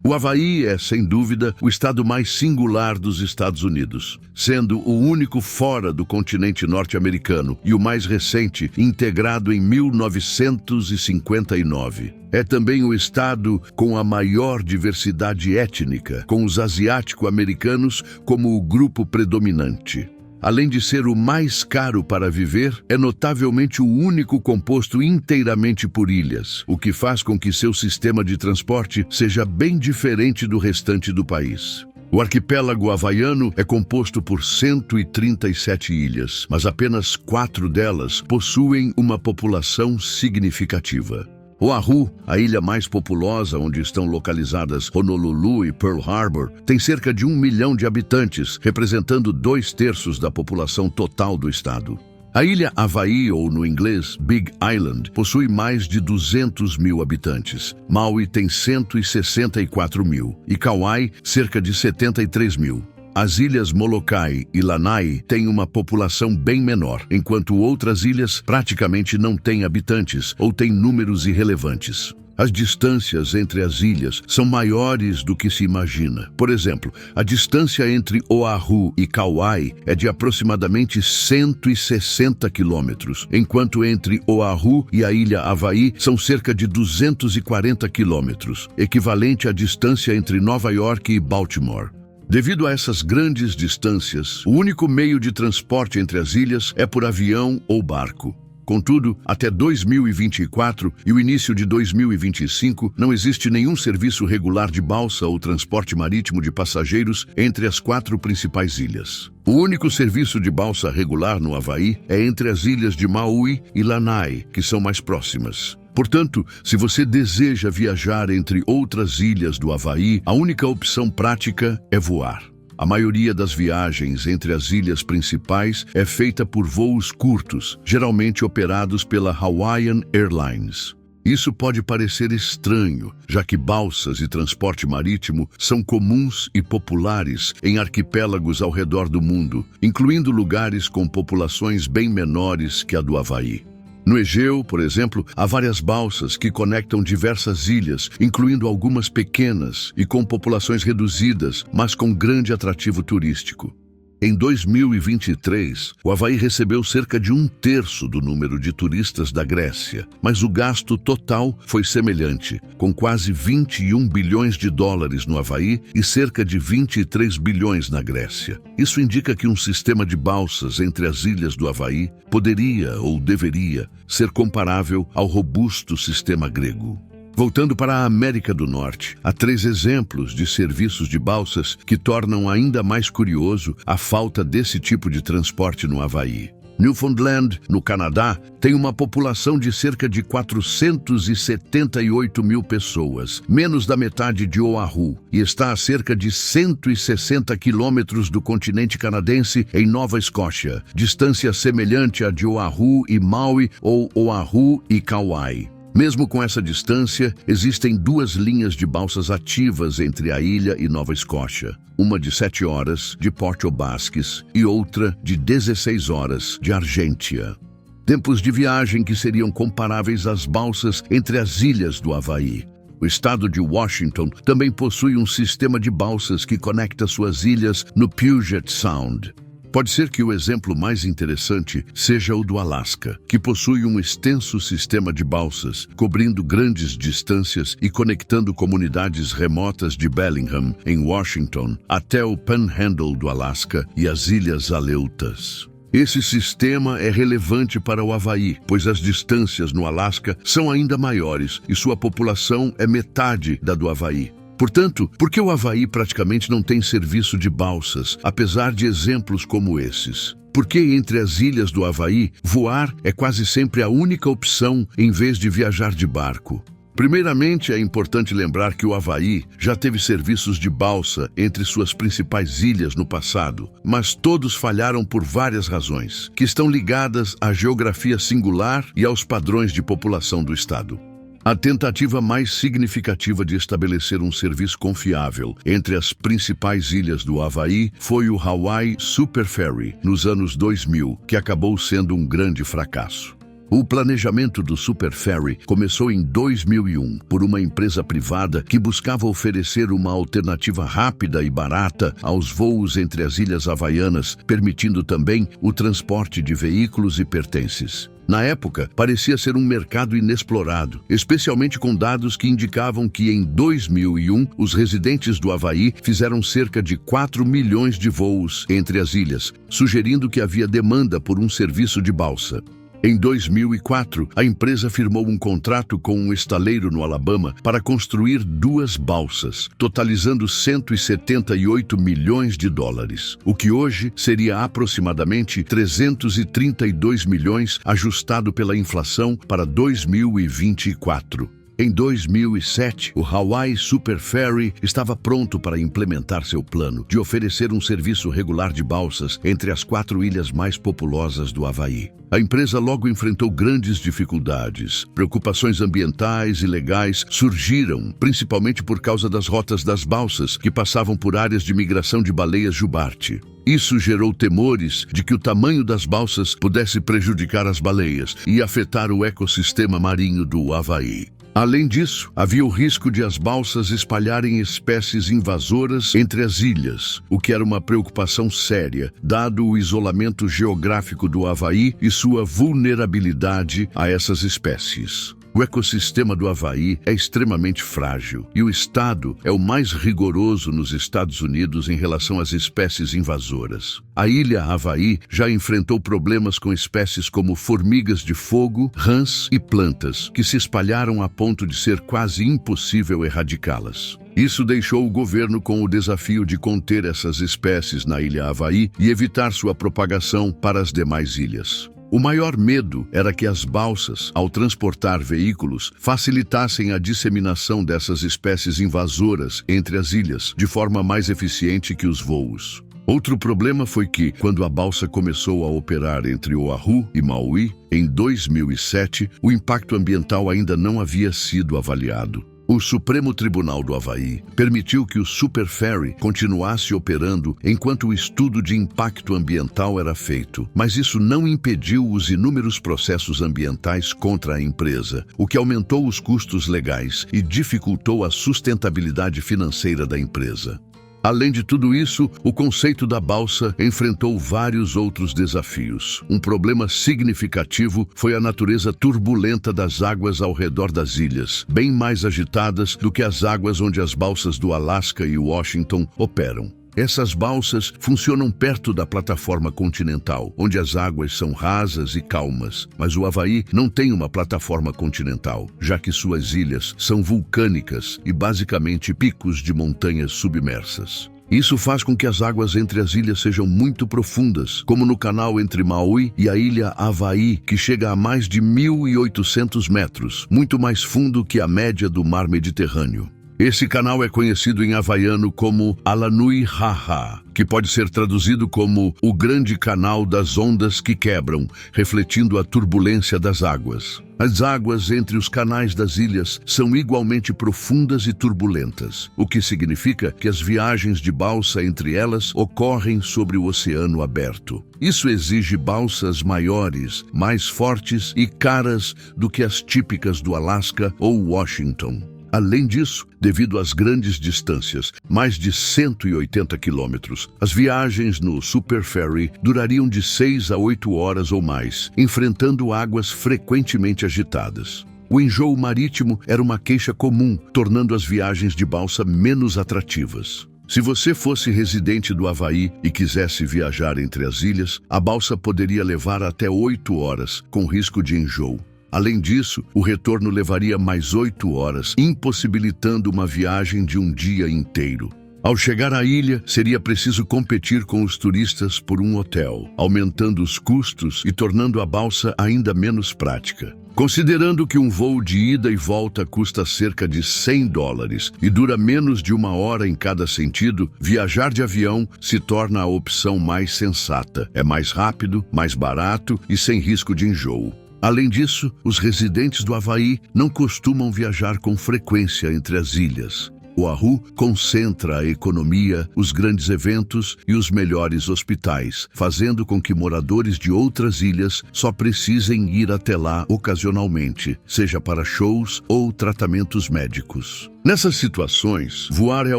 O Havaí é, sem dúvida, o estado mais singular dos Estados Unidos, sendo o único fora do continente norte-americano e o mais recente, integrado em 1959. É também o estado com a maior diversidade étnica, com os asiático-americanos como o grupo predominante. Além de ser o mais caro para viver, é notavelmente o único composto inteiramente por ilhas, o que faz com que seu sistema de transporte seja bem diferente do restante do país. O arquipélago havaiano é composto por 137 ilhas, mas apenas 4 delas possuem uma população significativa. Oahu, a ilha mais populosa onde estão localizadas Honolulu e Pearl Harbor, tem cerca de 1 milhão de habitantes, representando 2/3 da população total do estado. A ilha Havaí, ou no inglês Big Island, possui mais de 200 mil habitantes. Maui tem 164 mil e Kauai cerca de 73 mil. As ilhas Molokai e Lanai têm uma população bem menor, enquanto outras ilhas praticamente não têm habitantes ou têm números irrelevantes. As distâncias entre as ilhas são maiores do que se imagina. Por exemplo, a distância entre Oahu e Kauai é de aproximadamente 160 quilômetros, enquanto entre Oahu e a ilha Havaí são cerca de 240 quilômetros, equivalente à distância entre Nova York e Baltimore. Devido a essas grandes distâncias, o único meio de transporte entre as ilhas é por avião ou barco. Contudo, até 2024 e o início de 2025, não existe nenhum serviço regular de balsa ou transporte marítimo de passageiros entre as 4 principais ilhas. O único serviço de balsa regular no Havaí é entre as ilhas de Maui e Lanai, que são mais próximas. Portanto, se você deseja viajar entre outras ilhas do Havaí, a única opção prática é voar. A maioria das viagens entre as ilhas principais é feita por voos curtos, geralmente operados pela Hawaiian Airlines. Isso pode parecer estranho, já que balsas e transporte marítimo são comuns e populares em arquipélagos ao redor do mundo, incluindo lugares com populações bem menores que a do Havaí. No Egeu, por exemplo, há várias balsas que conectam diversas ilhas, incluindo algumas pequenas e com populações reduzidas, mas com grande atrativo turístico. Em 2023, o Havaí recebeu cerca de 1/3 do número de turistas da Grécia, mas o gasto total foi semelhante, com quase 21 bilhões de dólares no Havaí e cerca de 23 bilhões na Grécia. Isso indica que um sistema de balsas entre as ilhas do Havaí poderia ou deveria ser comparável ao robusto sistema grego. Voltando para a América do Norte, há 3 exemplos de serviços de balsas que tornam ainda mais curioso a falta desse tipo de transporte no Havaí. Newfoundland, no Canadá, tem uma população de cerca de 478 mil pessoas, menos da metade de Oahu, e está a cerca de 160 quilômetros do continente canadense em Nova Escócia, distância semelhante à de Oahu e Maui ou Oahu e Kauai. Mesmo com essa distância, existem 2 linhas de balsas ativas entre a ilha e Nova Escócia. Uma de 7 horas, de Port aux Basques, e outra de 16 horas, de Argentia. Tempos de viagem que seriam comparáveis às balsas entre as ilhas do Havaí. O estado de Washington também possui um sistema de balsas que conecta suas ilhas no Puget Sound. Pode ser que o exemplo mais interessante seja o do Alasca, que possui um extenso sistema de balsas, cobrindo grandes distâncias e conectando comunidades remotas de Bellingham, em Washington, até o Panhandle do Alasca e as Ilhas Aleutas. Esse sistema é relevante para o Havaí, pois as distâncias no Alasca são ainda maiores e sua população é metade da do Havaí. Portanto, por que o Havaí praticamente não tem serviço de balsas, apesar de exemplos como esses? Porque entre as ilhas do Havaí, voar é quase sempre a única opção em vez de viajar de barco. Primeiramente, é importante lembrar que o Havaí já teve serviços de balsa entre suas principais ilhas no passado, mas todos falharam por várias razões, que estão ligadas à geografia singular e aos padrões de população do estado. A tentativa mais significativa de estabelecer um serviço confiável entre as principais ilhas do Havaí foi o Hawaii Super Ferry, nos anos 2000, que acabou sendo um grande fracasso. O planejamento do Super Ferry começou em 2001 por uma empresa privada que buscava oferecer uma alternativa rápida e barata aos voos entre as ilhas havaianas, permitindo também o transporte de veículos e pertences. Na época, parecia ser um mercado inexplorado, especialmente com dados que indicavam que em 2001 os residentes do Havaí fizeram cerca de 4 milhões de voos entre as ilhas, sugerindo que havia demanda por um serviço de balsa. Em 2004, a empresa firmou um contrato com um estaleiro no Alabama para construir 2 balsas, totalizando 178 milhões de dólares, o que hoje seria aproximadamente 332 milhões ajustado pela inflação para 2024. Em 2007, o Hawaii Super Ferry estava pronto para implementar seu plano de oferecer um serviço regular de balsas entre as 4 ilhas mais populosas do Havaí. A empresa logo enfrentou grandes dificuldades. Preocupações ambientais e legais surgiram, principalmente por causa das rotas das balsas, que passavam por áreas de migração de baleias jubarte. Isso gerou temores de que o tamanho das balsas pudesse prejudicar as baleias e afetar o ecossistema marinho do Havaí. Além disso, havia o risco de as balsas espalharem espécies invasoras entre as ilhas, o que era uma preocupação séria, dado o isolamento geográfico do Havaí e sua vulnerabilidade a essas espécies. O ecossistema do Havaí é extremamente frágil e o estado é o mais rigoroso nos Estados Unidos em relação às espécies invasoras. A ilha Havaí já enfrentou problemas com espécies como formigas de fogo, rãs e plantas, que se espalharam a ponto de ser quase impossível erradicá-las. Isso deixou o governo com o desafio de conter essas espécies na ilha Havaí e evitar sua propagação para as demais ilhas. O maior medo era que as balsas, ao transportar veículos, facilitassem a disseminação dessas espécies invasoras entre as ilhas, de forma mais eficiente que os voos. Outro problema foi que, quando a balsa começou a operar entre Oahu e Maui, em 2007, o impacto ambiental ainda não havia sido avaliado. O Supremo Tribunal do Havaí permitiu que o Super Ferry continuasse operando enquanto o estudo de impacto ambiental era feito, mas isso não impediu os inúmeros processos ambientais contra a empresa, o que aumentou os custos legais e dificultou a sustentabilidade financeira da empresa. Além de tudo isso, o conceito da balsa enfrentou vários outros desafios. Um problema significativo foi a natureza turbulenta das águas ao redor das ilhas, bem mais agitadas do que as águas onde as balsas do Alasca e Washington operam. Essas balsas funcionam perto da plataforma continental, onde as águas são rasas e calmas, mas o Havaí não tem uma plataforma continental, já que suas ilhas são vulcânicas e basicamente picos de montanhas submersas. Isso faz com que as águas entre as ilhas sejam muito profundas, como no canal entre Maui e a ilha Havaí, que chega a mais de 1.800 metros, muito mais fundo que a média do mar Mediterrâneo. Esse canal é conhecido em havaiano como Alanui Haha, que pode ser traduzido como o grande canal das ondas que quebram, refletindo a turbulência das águas. As águas entre os canais das ilhas são igualmente profundas e turbulentas, o que significa que as viagens de balsa entre elas ocorrem sobre o oceano aberto. Isso exige balsas maiores, mais fortes e caras do que as típicas do Alasca ou Washington. Além disso, devido às grandes distâncias, mais de 180 quilômetros, as viagens no Super Ferry durariam de 6 a 8 horas ou mais, enfrentando águas frequentemente agitadas. O enjoo marítimo era uma queixa comum, tornando as viagens de balsa menos atrativas. Se você fosse residente do Havaí e quisesse viajar entre as ilhas, a balsa poderia levar até 8 horas, com risco de enjoo. Além disso, o retorno levaria mais 8 horas, impossibilitando uma viagem de um dia inteiro. Ao chegar à ilha, seria preciso competir com os turistas por um hotel, aumentando os custos e tornando a balsa ainda menos prática. Considerando que um voo de ida e volta custa cerca de $100 e dura menos de 1 hora em cada sentido, viajar de avião se torna a opção mais sensata. É mais rápido, mais barato e sem risco de enjoo. Além disso, os residentes do Havaí não costumam viajar com frequência entre as ilhas. Oahu concentra a economia, os grandes eventos e os melhores hospitais, fazendo com que moradores de outras ilhas só precisem ir até lá ocasionalmente, seja para shows ou tratamentos médicos. Nessas situações, voar é a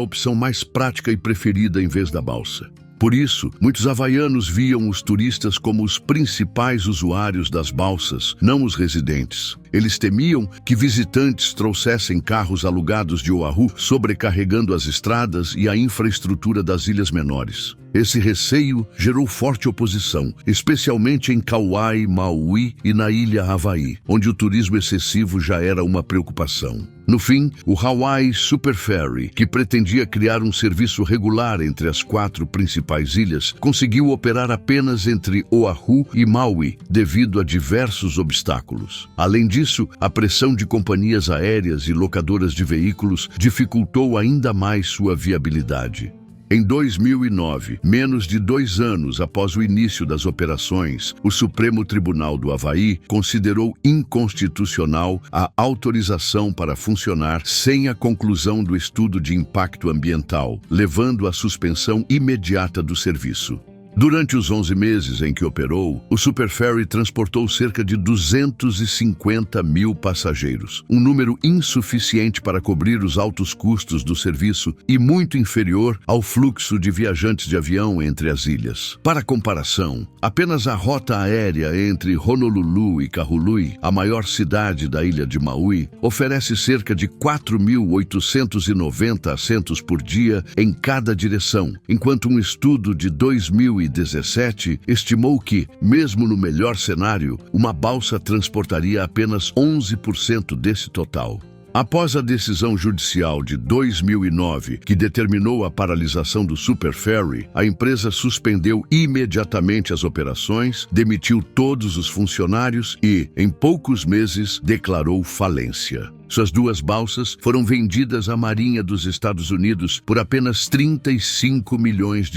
opção mais prática e preferida em vez da balsa. Por isso, muitos havaianos viam os turistas como os principais usuários das balsas, não os residentes. Eles temiam que visitantes trouxessem carros alugados de Oahu, sobrecarregando as estradas e a infraestrutura das ilhas menores. Esse receio gerou forte oposição, especialmente em Kauai, Maui e na ilha Havaí, onde o turismo excessivo já era uma preocupação. No fim, o Hawaii Super Ferry, que pretendia criar um serviço regular entre as 4 principais ilhas, conseguiu operar apenas entre Oahu e Maui, devido a diversos obstáculos. Além disso, a pressão de companhias aéreas e locadoras de veículos dificultou ainda mais sua viabilidade. Em 2009, menos de 2 anos após o início das operações, o Supremo Tribunal do Havaí considerou inconstitucional a autorização para funcionar sem a conclusão do estudo de impacto ambiental, levando à suspensão imediata do serviço. Durante os 11 meses em que operou, o Super Ferry transportou cerca de 250 mil passageiros, um número insuficiente para cobrir os altos custos do serviço e muito inferior ao fluxo de viajantes de avião entre as ilhas. Para comparação, apenas a rota aérea entre Honolulu e Kahului, a maior cidade da ilha de Maui, oferece cerca de 4.890 assentos por dia em cada direção, enquanto um estudo de 2017 estimou que, mesmo no melhor cenário, uma balsa transportaria apenas 11% desse total. Após a decisão judicial de 2009, que determinou a paralisação do Super Ferry, a empresa suspendeu imediatamente as operações, demitiu todos os funcionários e, em poucos meses, declarou falência. Suas 2 balsas foram vendidas à Marinha dos Estados Unidos por apenas $35 milhões,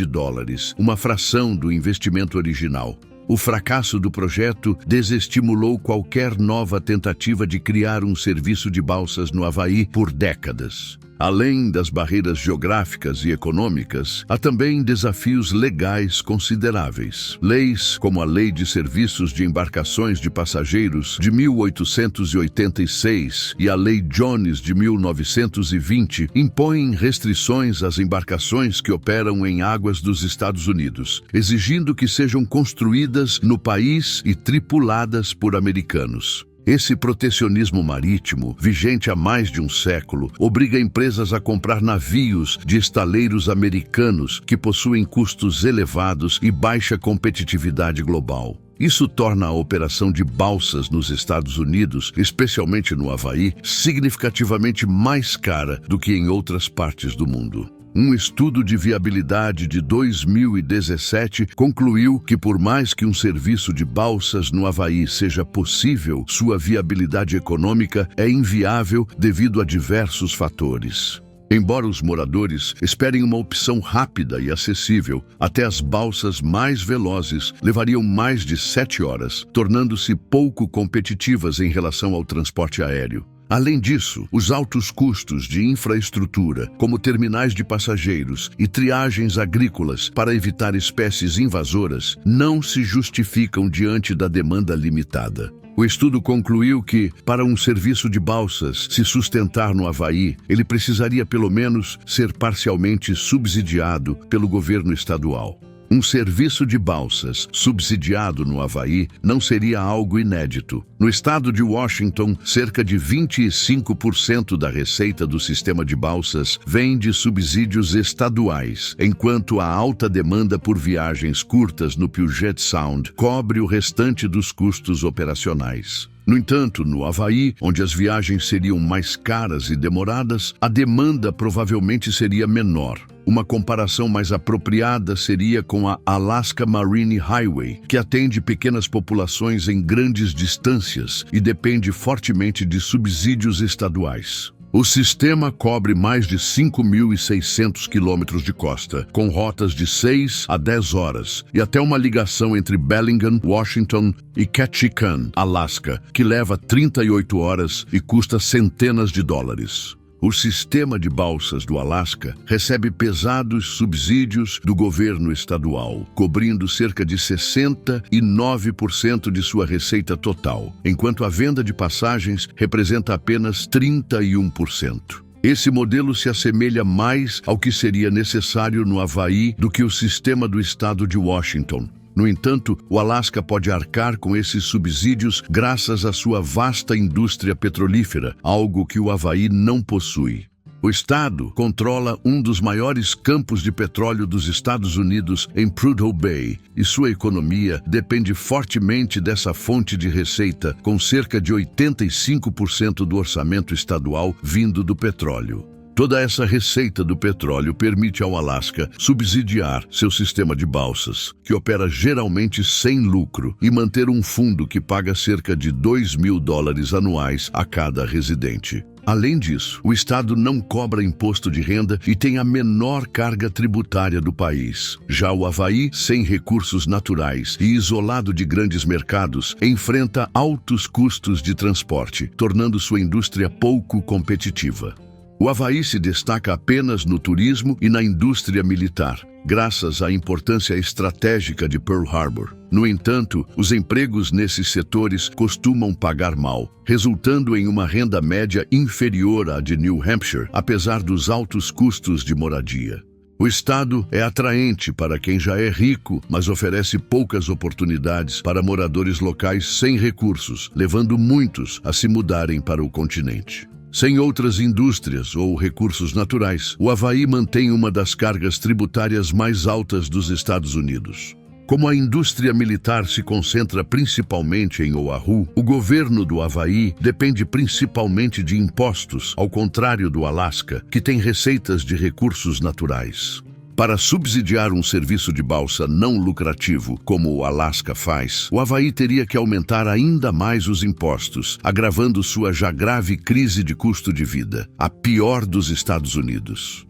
uma fração do investimento original. O fracasso do projeto desestimulou qualquer nova tentativa de criar um serviço de balsas no Havaí por décadas. Além das barreiras geográficas e econômicas, há também desafios legais consideráveis. Leis como a Lei de Serviços de Embarcações de Passageiros de 1886 e a Lei Jones de 1920 impõem restrições às embarcações que operam em águas dos Estados Unidos, exigindo que sejam construídas no país e tripuladas por americanos. Esse protecionismo marítimo, vigente há mais de um século, obriga empresas a comprar navios de estaleiros americanos que possuem custos elevados e baixa competitividade global. Isso torna a operação de balsas nos Estados Unidos, especialmente no Havaí, significativamente mais cara do que em outras partes do mundo. Um estudo de viabilidade de 2017 concluiu que, por mais que um serviço de balsas no Havaí seja possível, sua viabilidade econômica é inviável devido a diversos fatores. Embora os moradores esperem uma opção rápida e acessível, até as balsas mais velozes levariam mais de 7 horas, tornando-se pouco competitivas em relação ao transporte aéreo. Além disso, os altos custos de infraestrutura, como terminais de passageiros e triagens agrícolas para evitar espécies invasoras, não se justificam diante da demanda limitada. O estudo concluiu que, para um serviço de balsas se sustentar no Havaí, ele precisaria pelo menos ser parcialmente subsidiado pelo governo estadual. Um serviço de balsas subsidiado no Havaí não seria algo inédito. No estado de Washington, cerca de 25% da receita do sistema de balsas vem de subsídios estaduais, enquanto a alta demanda por viagens curtas no Puget Sound cobre o restante dos custos operacionais. No entanto, no Havaí, onde as viagens seriam mais caras e demoradas, a demanda provavelmente seria menor. Uma comparação mais apropriada seria com a Alaska Marine Highway, que atende pequenas populações em grandes distâncias e depende fortemente de subsídios estaduais. O sistema cobre mais de 5.600 quilômetros de costa, com rotas de 6 a 10 horas, e até uma ligação entre Bellingham, Washington e Ketchikan, Alaska, que leva 38 horas e custa centenas de dólares. O sistema de balsas do Alasca recebe pesados subsídios do governo estadual, cobrindo cerca de 69% de sua receita total, enquanto a venda de passagens representa apenas 31%. Esse modelo se assemelha mais ao que seria necessário no Havaí do que o sistema do estado de Washington. No entanto, o Alasca pode arcar com esses subsídios graças à sua vasta indústria petrolífera, algo que o Havaí não possui. O estado controla um dos maiores campos de petróleo dos Estados Unidos em Prudhoe Bay, e sua economia depende fortemente dessa fonte de receita, com cerca de 85% do orçamento estadual vindo do petróleo. Toda essa receita do petróleo permite ao Alasca subsidiar seu sistema de balsas, que opera geralmente sem lucro, e manter um fundo que paga cerca de $2.000 anuais a cada residente. Além disso, o estado não cobra imposto de renda e tem a menor carga tributária do país. Já o Havaí, sem recursos naturais e isolado de grandes mercados, enfrenta altos custos de transporte, tornando sua indústria pouco competitiva. O Havaí se destaca apenas no turismo e na indústria militar, graças à importância estratégica de Pearl Harbor. No entanto, os empregos nesses setores costumam pagar mal, resultando em uma renda média inferior à de New Hampshire, apesar dos altos custos de moradia. O estado é atraente para quem já é rico, mas oferece poucas oportunidades para moradores locais sem recursos, levando muitos a se mudarem para o continente. Sem outras indústrias ou recursos naturais, o Havaí mantém uma das cargas tributárias mais altas dos Estados Unidos. Como a indústria militar se concentra principalmente em Oahu, o governo do Havaí depende principalmente de impostos, ao contrário do Alasca, que tem receitas de recursos naturais. Para subsidiar um serviço de balsa não lucrativo, como o Alasca faz, o Havaí teria que aumentar ainda mais os impostos, agravando sua já grave crise de custo de vida, a pior dos Estados Unidos.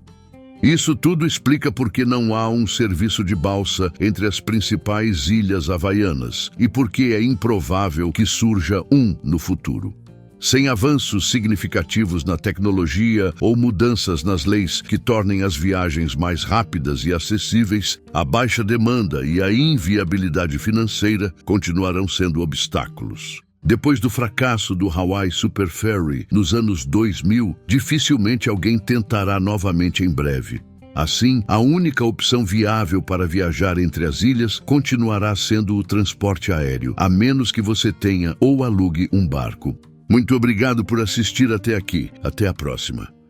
Isso tudo explica por que não há um serviço de balsa entre as principais ilhas havaianas e por que é improvável que surja um no futuro. Sem avanços significativos na tecnologia ou mudanças nas leis que tornem as viagens mais rápidas e acessíveis, a baixa demanda e a inviabilidade financeira continuarão sendo obstáculos. Depois do fracasso do Hawaii Super Ferry nos anos 2000, dificilmente alguém tentará novamente em breve. Assim, a única opção viável para viajar entre as ilhas continuará sendo o transporte aéreo, a menos que você tenha ou alugue um barco. Muito obrigado por assistir até aqui. Até a próxima.